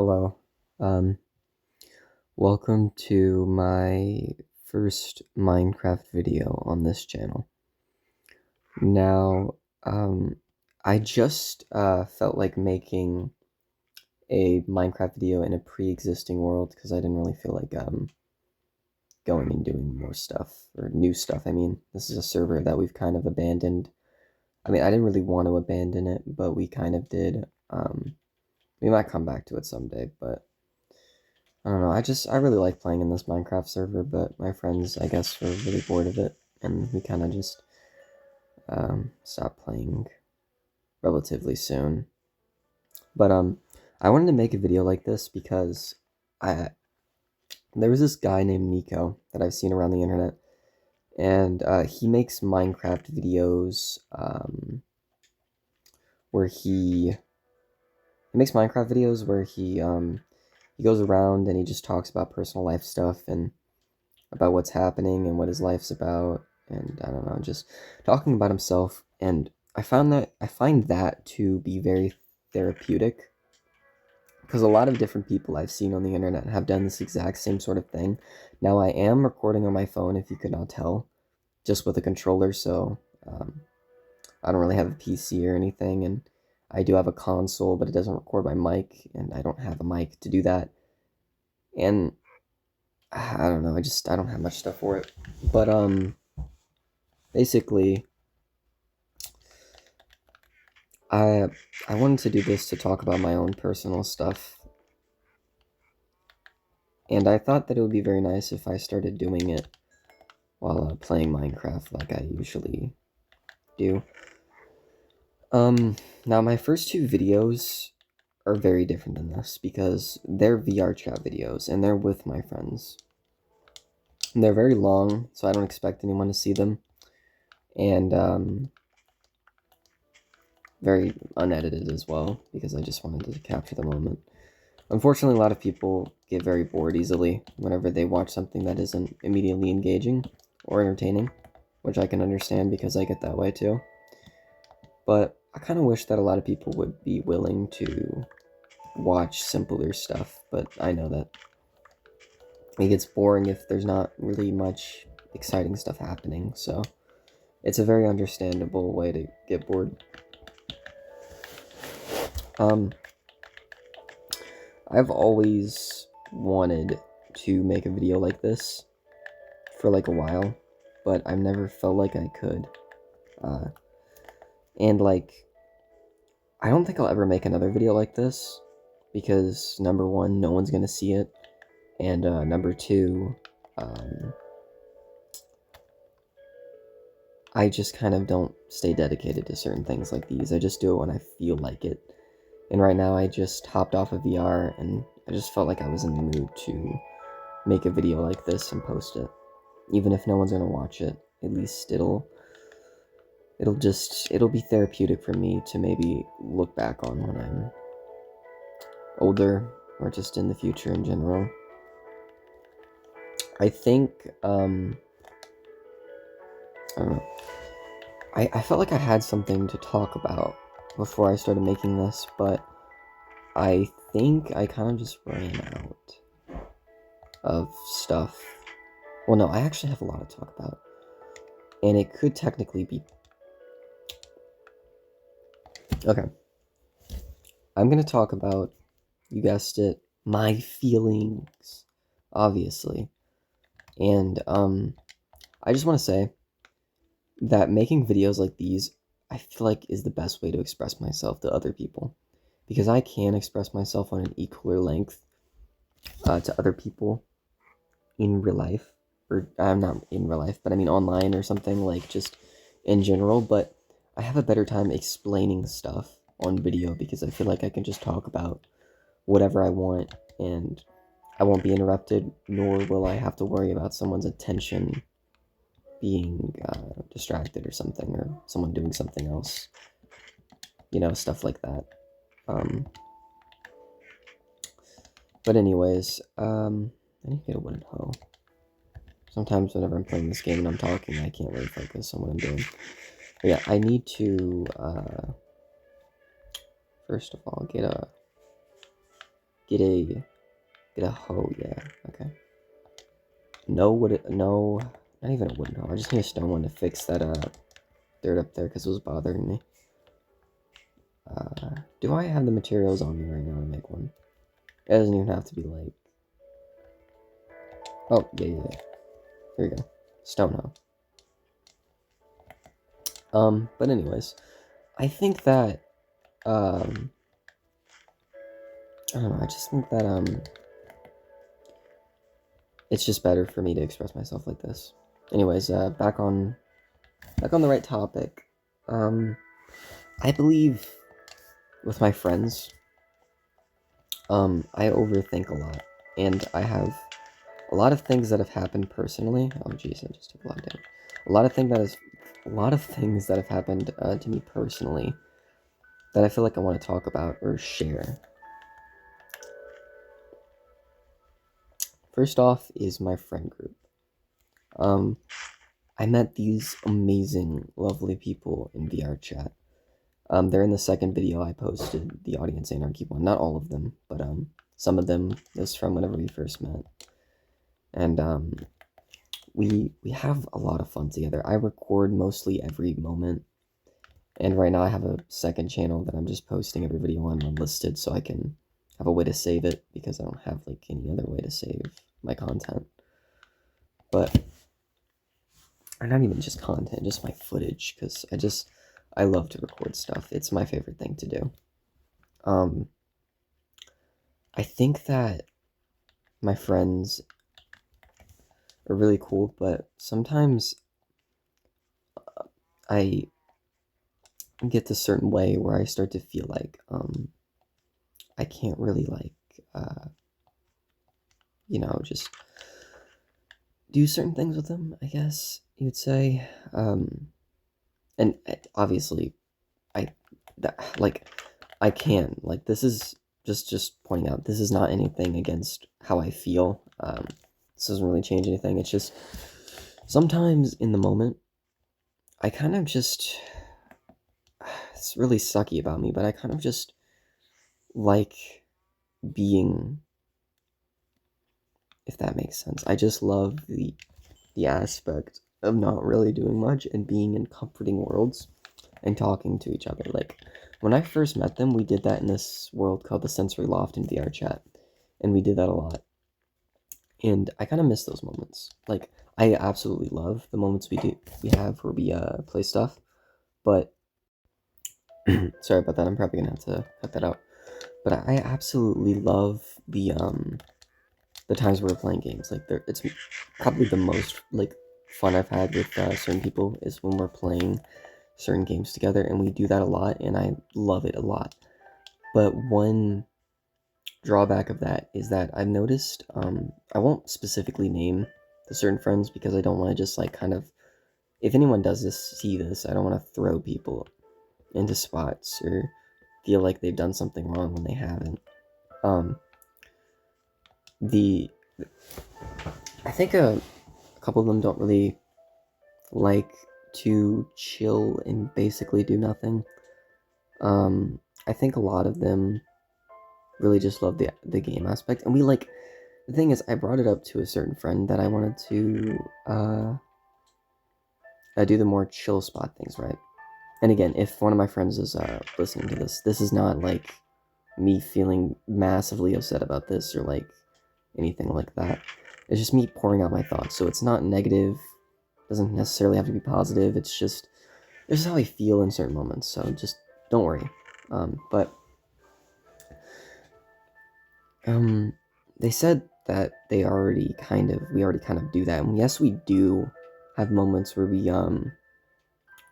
Hello. Um, Welcome to my first Minecraft video on this channel. Now, I just felt like making a Minecraft video in a pre-existing world because I didn't really feel like going and doing more stuff or new stuff. I mean, this is a server that we've kind of abandoned. I mean, I didn't really want to abandon it, but we kind of did. We might come back to it someday, but I don't know, I really like playing in this Minecraft server, but my friends, I guess, were really bored of it, and we kind of just stopped playing relatively soon. But I wanted to make a video like this because I there was this guy named Nico that I've seen around the internet, and he makes Minecraft videos where he goes around and he just talks about personal life stuff and about what's happening and what his life's about, and I don't know, just talking about himself. And I find that to be very therapeutic because a lot of different people I've seen on the internet have done this exact same sort of thing. Now I am recording on my phone, if you could not tell, just with a controller, so I don't really have a PC or anything, and I do have a console, but it doesn't record my mic, and I don't have a mic to do that. And I don't know, I don't have much stuff for it. But basically, I wanted to do this to talk about my own personal stuff, and I thought that it would be very nice if I started doing it while playing Minecraft like I usually do. Now my first two videos are very different than this because they're VR chat videos and they're with my friends. And they're very long, so I don't expect anyone to see them, and very unedited as well because I just wanted to capture the moment. Unfortunately, a lot of people get very bored easily whenever they watch something that isn't immediately engaging or entertaining, which I can understand because I get that way too. But I kind of wish that a lot of people would be willing to watch simpler stuff, but I know that it gets boring if there's not really much exciting stuff happening, so it's a very understandable way to get bored. I've always wanted to make a video like this for like a while, but I've never felt like I could. And like, I don't think I'll ever make another video like this because number one, no one's gonna see it, and number two, I just kind of don't stay dedicated to certain things like these. I just do it when I feel like it. And right now I just hopped off of VR and I just felt like I was in the mood to make a video like this and post it. Even if no one's gonna watch it, at least it'll be therapeutic for me to maybe look back on when I'm older or just in the future in general. I think, I don't know. I felt like I had something to talk about before I started making this, but I think I kind of just ran out of stuff. Well, no, I actually have a lot to talk about, and it could technically be... Okay. I'm going to talk about, you guessed it, my feelings, obviously. And, I just want to say that making videos like these, I feel like is the best way to express myself to other people. Because I can express myself on an equal length to other people in real life. Or, I'm not in real life, but I mean online or something, like just in general. But I have a better time explaining stuff on video because I feel like I can just talk about whatever I want and I won't be interrupted, nor will I have to worry about someone's attention being distracted or something, or someone doing something else, you know, stuff like that. But anyways, I need to get a wooden hoe. Sometimes whenever I'm playing this game and I'm talking, I can't really focus on what I'm doing. But yeah, I need to, first of all, get a Get a hoe, yeah, okay. No, not even a wooden hoe. I just need a stone one to fix that, dirt up there, because it was bothering me. Do I have the materials on me right now to make one? It doesn't even have to be, like... Oh, yeah. There we go. Stone hoe. But anyways, I think that, I don't know, I just think that, it's just better for me to express myself like this. Anyways, back on the right topic. I believe with my friends, I overthink a lot, and I have a lot of things that have happened personally. Oh jeez, I just took a lot of damage. A lot of things that have happened to me personally that I feel like I want to talk about or share. First off is my friend group. I met these amazing, lovely people in VR chat. They're in the second video I posted, the Audience Anarchy one. Not all of them, but some of them is from whenever we first met. And we have a lot of fun together. I record mostly every moment. And right now I have a second channel that I'm just posting every video on unlisted, so I can have a way to save it, because I don't have like any other way to save my content. But not even just content, just my footage, because I love to record stuff. It's my favorite thing to do. I think that my friends are really cool, but sometimes I get this certain way where I start to feel like I can't really like just do certain things with them, I guess you'd say. And obviously I can, like, this is just pointing out, this is not anything against how I feel. This doesn't really change anything. It's just sometimes in the moment I kind of just, it's really sucky about me, but I kind of just like being, if that makes sense. I just love the aspect of not really doing much and being in comforting worlds and talking to each other. Like, when I first met them, we did that in this world called the Sensory Loft in VR chat, and we did that a lot. And I kind of miss those moments. Like, I absolutely love the moments we have where we play stuff, but sorry about that. I'm probably gonna have to cut that out. But I absolutely love the times we're playing games. Like, it's probably the most like fun I've had with certain people is when we're playing certain games together, and we do that a lot, and I love it a lot. But one drawback of that is that I've noticed, I won't specifically name the certain friends, because I don't want to just like kind of, if anyone does see this, I don't want to throw people into spots or feel like they've done something wrong when they haven't. I think a couple of them don't really like to chill and basically do nothing. I think a lot of them really just love the game aspect, and the thing is, I brought it up to a certain friend that I wanted to do the more chill spot things, right? And again, if one of my friends is listening to this is not like me feeling massively upset about this or like anything like that. It's just me pouring out my thoughts. So it's not negative, doesn't necessarily have to be positive. It's just, this is how I feel in certain moments. So just don't worry. But they said that we already kind of do that. And yes, we do have moments where we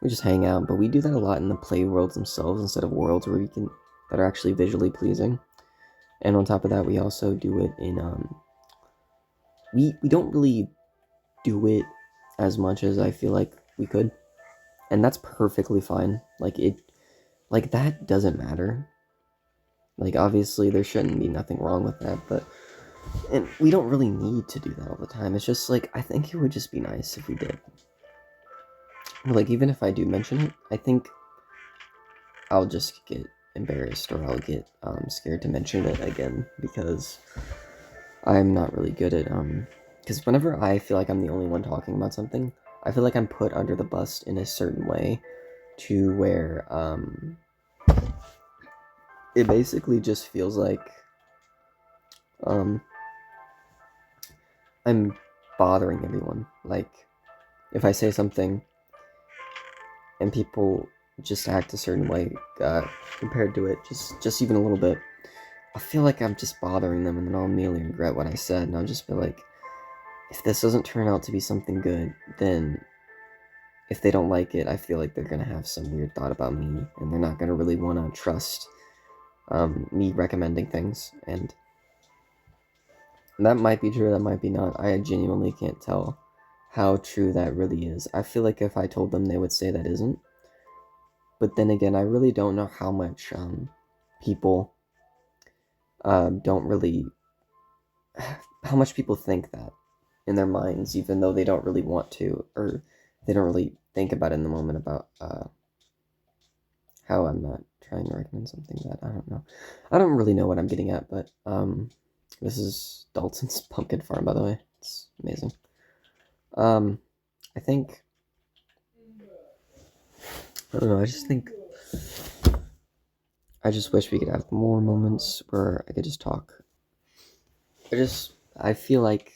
just hang out, but we do that a lot in the play worlds themselves instead of worlds where that are actually visually pleasing. And on top of that, we also do it in we don't really do it as much as I feel like we could, and that's perfectly fine. Like that doesn't matter. Like, obviously there shouldn't be nothing wrong with that, and we don't really need to do that all the time. It's just like, I think it would just be nice if we did. Like, even if I do mention it, I think I'll just get embarrassed or I'll get scared to mention it again, because I'm not really good at because whenever I feel like I'm the only one talking about something, I feel like I'm put under the bus in a certain way to where it basically just feels like I'm bothering everyone. Like, if I say something and people just act a certain way compared to it, just even a little bit, I feel like I'm just bothering them, and then I'll immediately regret what I said, and I'll just be like, if this doesn't turn out to be something good, then if they don't like it, I feel like they're gonna have some weird thought about me, and they're not gonna really want to trust me recommending things, and that might be true, that might be not. I genuinely can't tell how true that really is. I feel like if I told them, they would say that isn't. But then again, I really don't know how much people don't really, how much people think that in their minds, even though they don't really want to, or they don't really think about it in the moment about how I'm not trying to recommend something that I don't know. I don't really know what I'm getting at, but this is Dalton's pumpkin farm, by the way. It's amazing. I think, I don't know, I just wish we could have more moments where I could just talk. I feel like,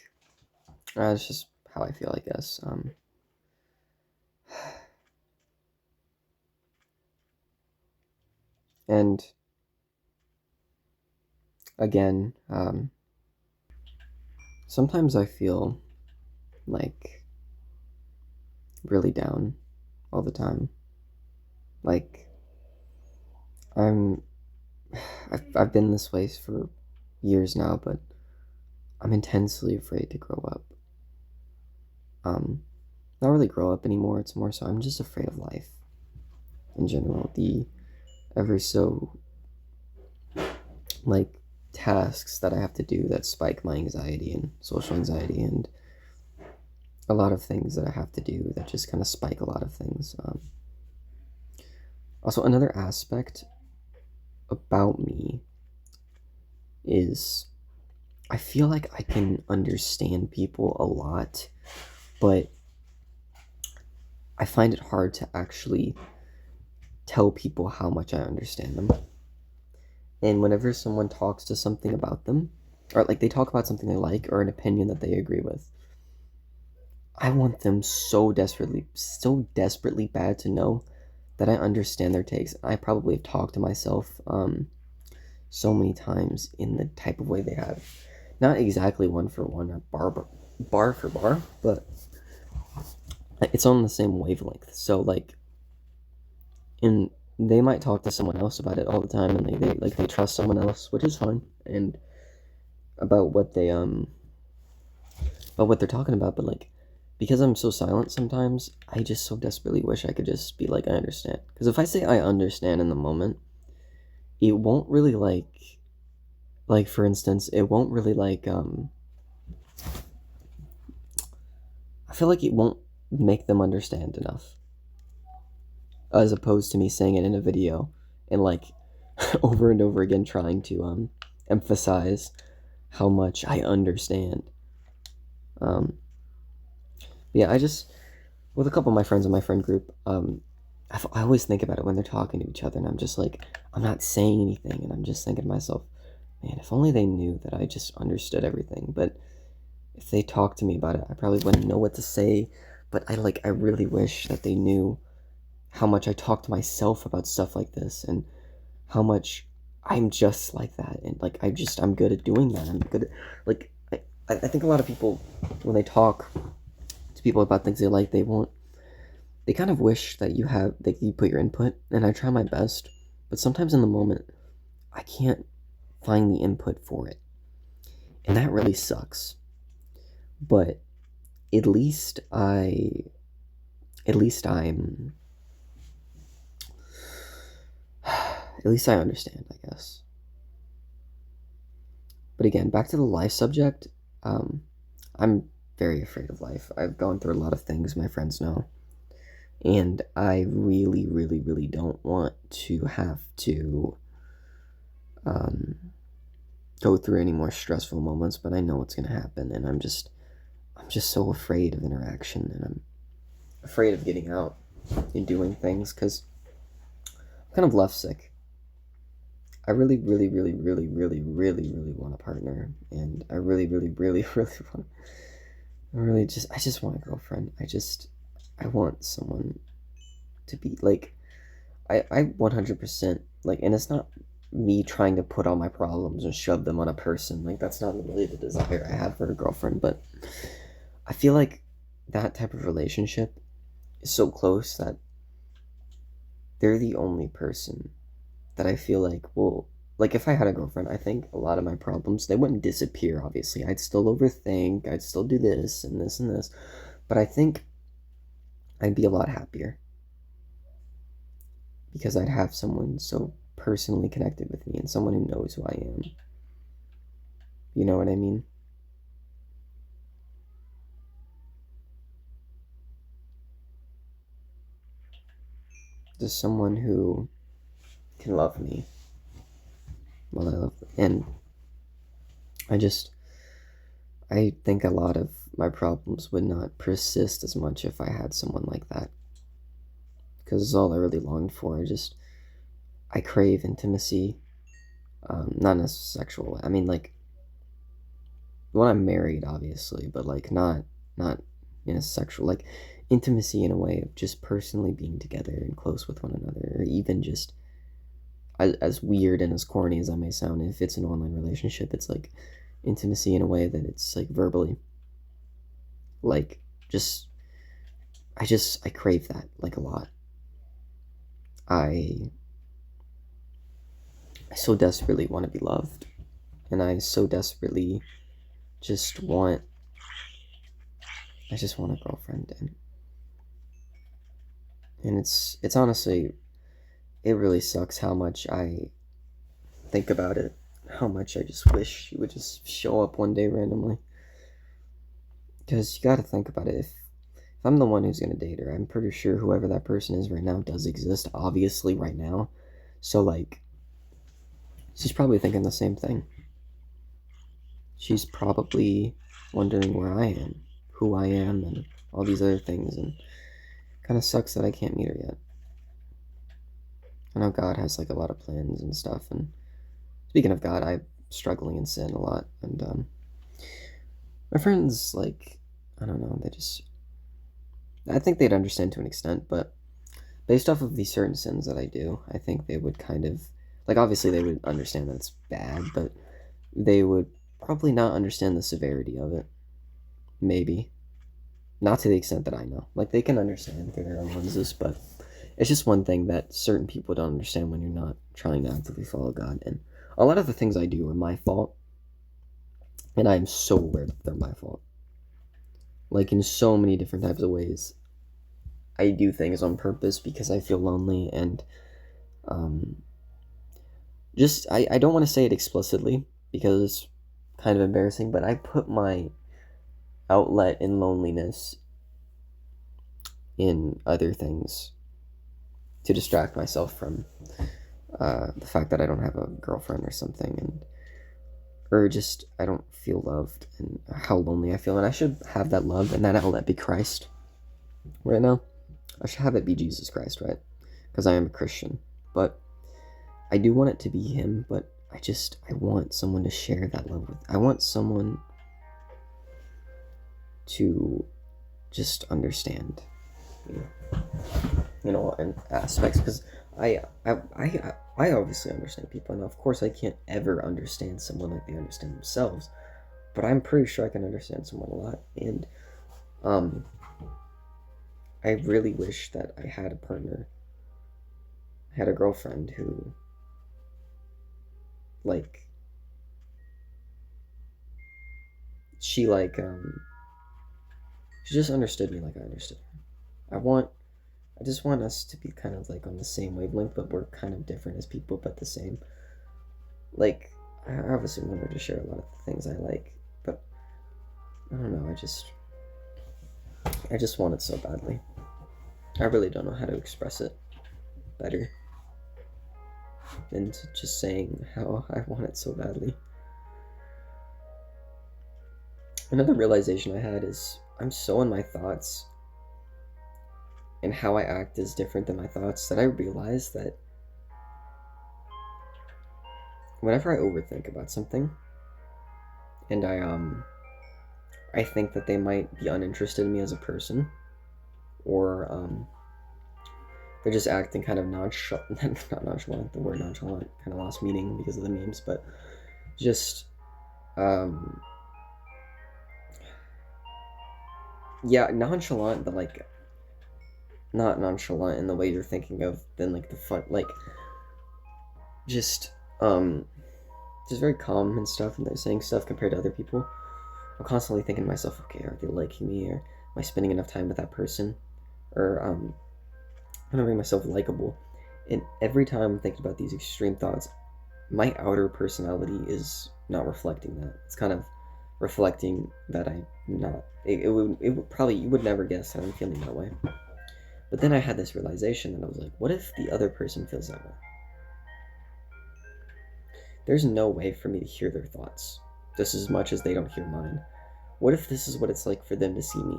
it's just how I feel, I guess. And again, sometimes I feel like really down all the time. Like, I've been this way for years now, but I'm intensely afraid to grow up. Not really grow up anymore, it's more so I'm just afraid of life in general. The ever so, like, tasks that I have to do that spike my anxiety and social anxiety, and a lot of things that I have to do that just kind of spike a lot of things. Also, another aspect about me is I feel like I can understand people a lot, but I find it hard to actually tell people how much I understand them. And whenever someone talks to something about them, or like they talk about something they like or an opinion that they agree with, I want them so desperately bad to know that I understand their takes. I probably have talked to myself so many times in the type of way they have. Not exactly one for one or bar for bar, but it's on the same wavelength. So like, and they might talk to someone else about it all the time, and they trust someone else, which is fine, and about what they're talking about. But like, because I'm so silent sometimes, I just so desperately wish I could just be like, I understand. Because if I say I understand in the moment, it won't really like for instance, it won't really I feel like it won't make them understand enough, as opposed to me saying it in a video and like over and over again trying to emphasize how much I understand. Yeah, I just, with a couple of my friends in my friend group, I always think about it when they're talking to each other, and I'm just like, I'm not saying anything, and I'm just thinking to myself, man, if only they knew that I just understood everything. But if they talked to me about it, I probably wouldn't know what to say. But I really wish that they knew how much I talk to myself about stuff like this, and how much I'm just like that, and like I'm good at doing that. I'm good at, like, I think a lot of people, when they talk to people about things they like, they kind of wish that you put your input, and I try my best, but sometimes in the moment I can't find the input for it, and that really sucks. But at least at least I'm at least I understand, I guess. But again, back to the life subject. I'm very afraid of life. I've gone through a lot of things, my friends know, and I really, really, really don't want to have to go through any more stressful moments, but I know what's gonna happen, and I'm just so afraid of interaction, and I'm afraid of getting out and doing things because I'm kind of lovesick. I really, really, really, really, really, really, really want a partner, and I really, really, really, really want. I just want a girlfriend. I want someone to be like, I 100% like, and it's not me trying to put all my problems and shove them on a person. Like, that's not really the desire I have for a girlfriend, but I feel like that type of relationship is so close that they're the only person that I feel like will, like, if I had a girlfriend, I think a lot of my problems, they wouldn't disappear, obviously. I'd still overthink, I'd still do this and this and this, but I think I'd be a lot happier because I'd have someone so personally connected with me and someone who knows who I am. You know what I mean? Just someone who can love me while I love them. And I think a lot of my problems would not persist as much if I had someone like that. Because it's all I really longed for. I crave intimacy. Not in a sexual way. I mean, like, when I'm married, obviously, but like not in a sexual, like, intimacy in a way of just personally being together and close with one another, or even just as weird and as corny as that may sound, if it's an online relationship, it's like intimacy in a way that it's like verbally, like, I crave that like a lot. I so desperately want to be loved, and I so desperately just want I just want a girlfriend, and it's honestly, it really sucks how much I think about it, how much I just wish she would just show up one day randomly. Because you gotta think about it, if I'm the one who's gonna date her, I'm pretty sure whoever that person is right now does exist, obviously, right now. So, like, she's probably thinking the same thing. She's probably wondering where I am, who I am, and all these other things, and kind of sucks that I can't meet her yet. I know God has like a lot of plans and stuff, and speaking of God, I'm struggling in sin a lot, and my friends, like, I don't know, I think they'd understand to an extent, but based off of these certain sins that I do, I think they would kind of, like, obviously they would understand that it's bad, but they would probably not understand the severity of it. Maybe. Not to the extent that I know. Like, they can understand through their own lenses, but it's just one thing that certain people don't understand when you're not trying to actively follow God. And a lot of the things I do are my fault, and I'm so aware that they're my fault. Like, in so many different types of ways. I do things on purpose because I feel lonely, and I don't want to say it explicitly because it's kind of embarrassing, but I put my outlet in loneliness in other things to distract myself from the fact that I don't have a girlfriend or something, and or just I don't feel loved, and how lonely I feel, and I should have that love and that outlet be Christ right now. I should have it be Jesus Christ, right? Because I am a Christian, but I do want it to be him, but I want someone to share that love with. I want someone to just understand, in aspects, because I obviously understand people, and of course I can't ever understand someone like they understand themselves, but I'm pretty sure I can understand someone a lot, and I really wish that I had a partner, I had a girlfriend who, like, she just understood me like I understood her. I just want us to be kind of like on the same wavelength, but we're kind of different as people, but the same. Like, I obviously want her to share a lot of the things I like, but I don't know, I just want it so badly. I really don't know how to express it better than to just saying how I want it so badly. Another realization I had is I'm so in my thoughts, and how I act is different than my thoughts, that I realize that whenever I overthink about something, and I think that they might be uninterested in me as a person, or they're just acting kind of nonchalant, not nonchalant, the word nonchalant kind of lost meaning because of the memes, but just, yeah, nonchalant, but like, not nonchalant in the way you're thinking of, then like the fun, like, just, just very calm and stuff, and they're saying stuff compared to other people. I'm constantly thinking to myself, okay, are they liking me, or am I spending enough time with that person, or I'm gonna make myself likable. And every time I'm thinking about these extreme thoughts, my outer personality is not reflecting that. It's kind of reflecting that I'm not. It would probably, you would never guess that I'm feeling that way. But then I had this realization that I was like, what if the other person feels that way? There's no way for me to hear their thoughts just as much as they don't hear mine. What if this is what it's like for them to see me?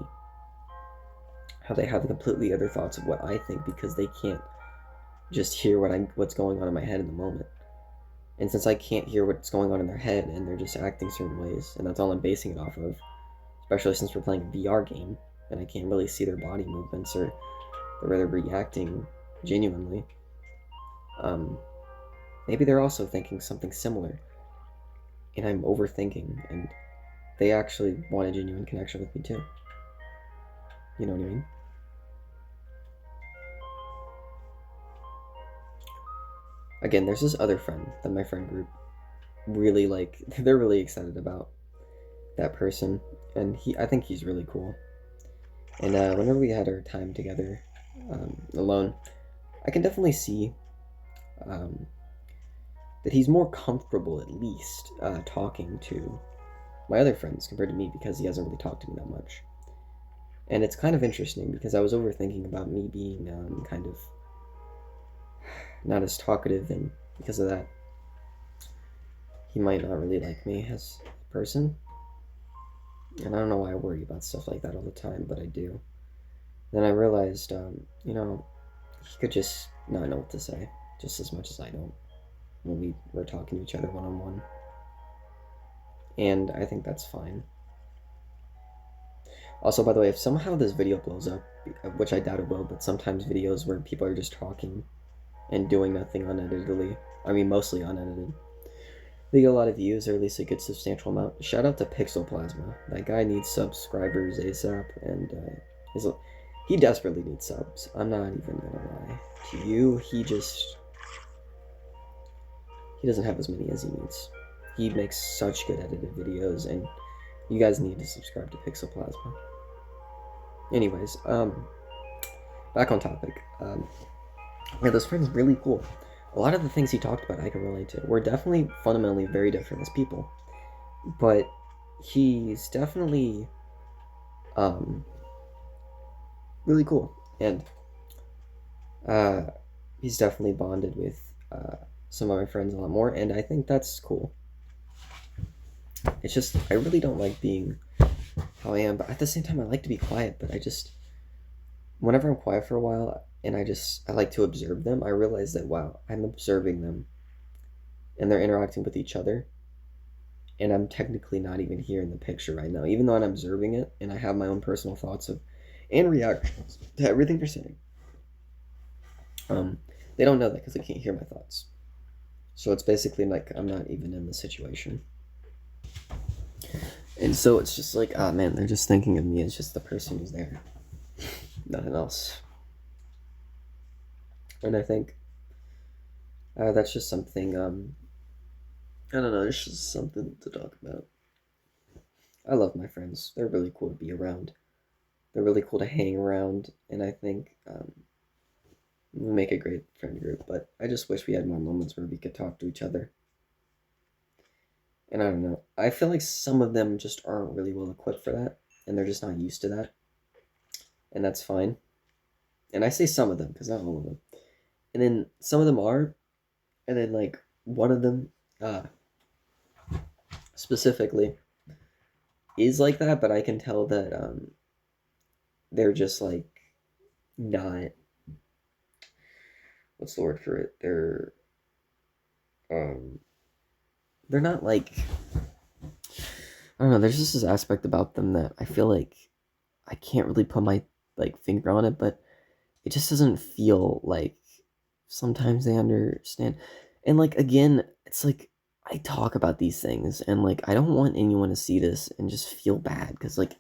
How they have completely other thoughts of what I think because they can't just hear what's going on in my head in the moment. And since I can't hear what's going on in their head, and they're just acting certain ways, and that's all I'm basing it off of, especially since we're playing a VR game, and I can't really see their body movements or they're reacting genuinely, maybe they're also thinking something similar, and I'm overthinking, and they actually want a genuine connection with me too. You know what I mean? Again, there's this other friend that my friend group really like. They're really excited about that person, and I think he's really cool. And whenever we had our time together alone, I can definitely see that he's more comfortable, at least, talking to my other friends compared to me, because he hasn't really talked to me that much. And it's kind of interesting because I was overthinking about me being kind of not as talkative, and because of that, he might not really like me as a person. And I don't know why I worry about stuff like that all the time, but I do. Then I realized, he could just not know what to say, just as much as I don't, when we were talking to each other one-on-one. And I think that's fine. Also, by the way, if somehow this video blows up, which I doubt it will, but sometimes videos where people are just talking and doing nothing uneditedly, I mean mostly unedited, they get a lot of views, or at least a good substantial amount. Shout out to Pixel Plasma. That guy needs subscribers ASAP, and he desperately needs subs. I'm not even gonna lie to you. He doesn't have as many as he needs. He makes such good edited videos, and you guys need to subscribe to Pixel Plasma. Anyways, back on topic. Yeah, this friend's really cool. A lot of the things he talked about I can relate to. We're definitely fundamentally very different as people, but he's definitely really cool, and he's definitely bonded with some of my friends a lot more, and I think that's cool. It's just, I really don't like being how I am, but at the same time I like to be quiet, but whenever I'm quiet for a while and I like to observe them, I realize that, wow, I'm observing them and they're interacting with each other, and I'm technically not even here in the picture right now, even though I'm observing it and I have my own personal thoughts and reactions to everything they're saying. They don't know that because they can't hear my thoughts. So it's basically like I'm not even in the situation. And so it's just like, ah, man, they're just thinking of me as just the person who's there. Nothing else. And I think that's just something, I don't know, it's just something to talk about. I love my friends. They're really cool to be around. They're really cool to hang around, and I think we make a great friend group, but I just wish we had more moments where we could talk to each other. And I don't know, I feel like some of them just aren't really well equipped for that, and they're just not used to that, and that's fine. And I say some of them because not all of them. And then some of them are, and then like one of them specifically is like that, but I can tell that they're just like not, what's the word for it? Um they're not like, I don't know, there's just this aspect about them that I feel like I can't really put my like finger on it, but it just doesn't feel like sometimes they understand. And like again, it's like I talk about these things and like I don't want anyone to see this and just feel bad because like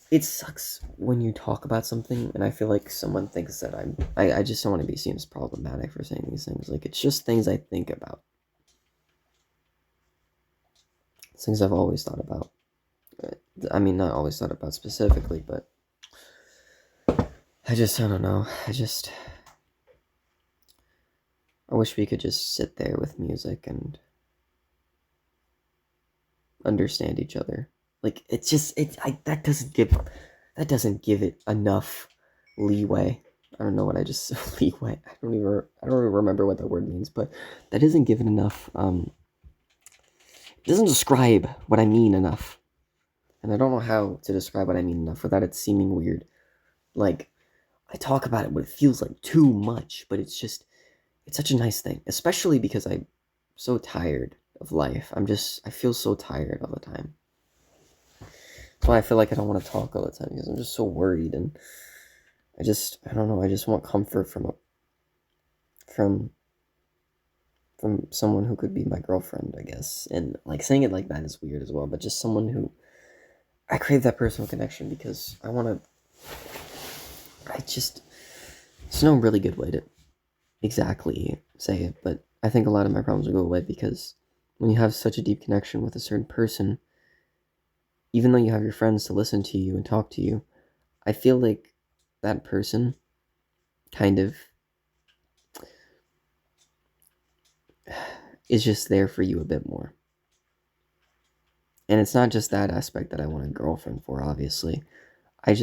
it sucks when you talk about something and I feel like someone thinks that I just don't want to be seen as problematic for saying these things. Like it's just things I think about. It's things I've always thought about. I mean, not always thought about specifically, but I don't know. I wish we could just sit there with music and understand each other. Like it's just that doesn't give it enough leeway. I don't know what I just leeway. I don't even remember what that word means, but that doesn't give it enough. It doesn't describe what I mean enough, and I don't know how to describe what I mean enough without it seeming weird. Like I talk about it, but it feels like too much. But it's such a nice thing, especially because I'm so tired of life. I feel so tired all the time. That's why I feel like I don't want to talk all the time because I'm just so worried and I don't know. I just want comfort from someone who could be my girlfriend, I guess. And like saying it like that is weird as well, but just someone who I crave that personal connection because I want to. It's no really good way to exactly say it, but I think a lot of my problems will go away because when you have such a deep connection with a certain person, even though you have your friends to listen to you and talk to you, I feel like that person kind of is just there for you a bit more. And it's not just that aspect that I want a girlfriend for, obviously. I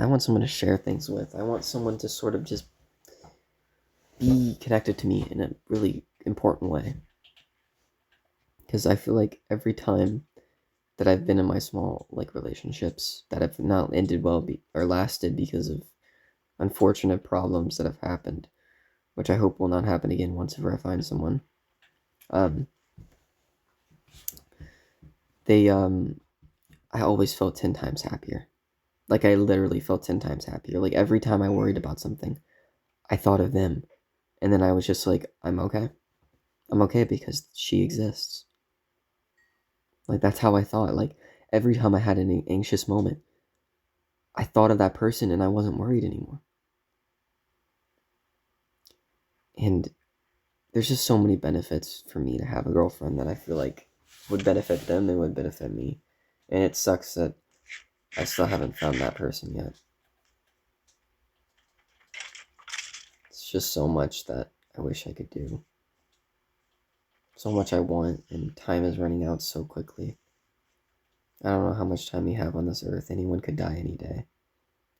want someone to share things with. I want someone to sort of just be connected to me in a really important way. Because I feel like every time that I've been in my small like relationships that have not ended well or lasted because of unfortunate problems that have happened, which I hope will not happen again once ever I find someone. I always felt 10 times happier. Like I literally felt 10 times happier. Like every time I worried about something, I thought of them. And then I was just like, I'm okay. I'm okay because she exists. Like that's how I thought. Like every time I had an anxious moment, I thought of that person and I wasn't worried anymore. And there's just so many benefits for me to have a girlfriend that I feel like would benefit them and would benefit me. And it sucks that I still haven't found that person yet. It's just so much that I wish I could do. So much I want, and time is running out so quickly. I don't know how much time we have on this earth. Anyone could die any day.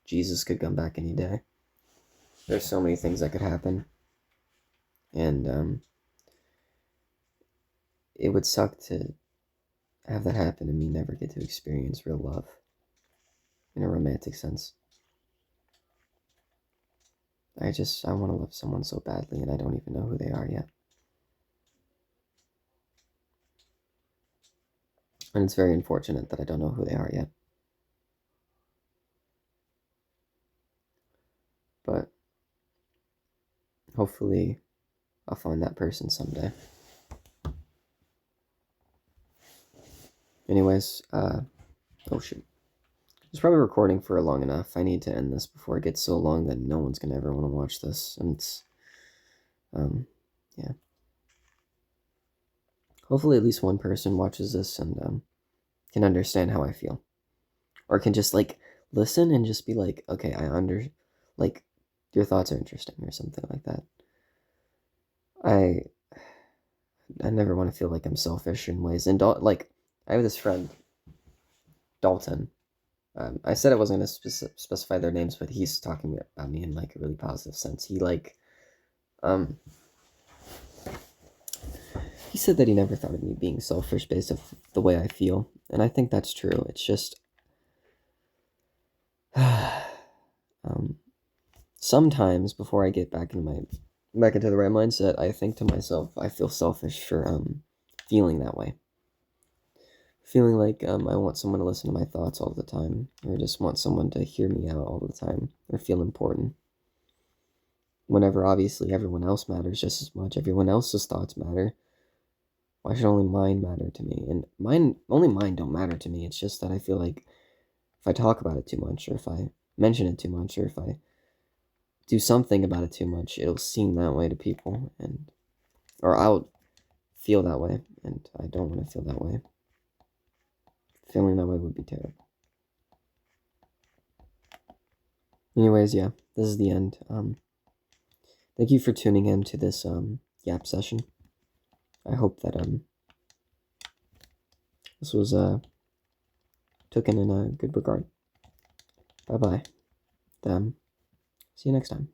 Jesus could come back any day. There's so many things that could happen. And it would suck to have that happen and me never get to experience real love in a romantic sense. I want to love someone so badly and I don't even know who they are yet. And it's very unfortunate that I don't know who they are yet. But hopefully I'll find that person someday. Anyways, oh shoot. It's probably recording for long enough. I need to end this before it gets so long that no one's gonna ever want to watch this. And it's, yeah. Hopefully at least one person watches this and can understand how I feel. Or can just, like, listen and just be like, okay, like, your thoughts are interesting or something like that. I never want to feel like I'm selfish in ways. And, like, I have this friend, Dalton. I said I wasn't going to specify their names, but he's talking about me in, like, a really positive sense. He, like, he said that he never thought of me being selfish based off the way I feel, and I think that's true. It's just sometimes before I get back into the right mindset, I think to myself, I feel selfish for feeling that way. Feeling like I want someone to listen to my thoughts all the time, or just want someone to hear me out all the time, or feel important. Whenever obviously everyone else matters just as much, everyone else's thoughts matter. Why should only mine matter to me? And only mine don't matter to me. It's just that I feel like if I talk about it too much, or if I mention it too much, or if I do something about it too much, it'll seem that way to people, or I'll feel that way, and I don't want to feel that way. Feeling that way would be terrible. Anyways, yeah, this is the end. Thank you for tuning in to this yap session. I hope that this was taken in a good regard. Bye bye. See you next time.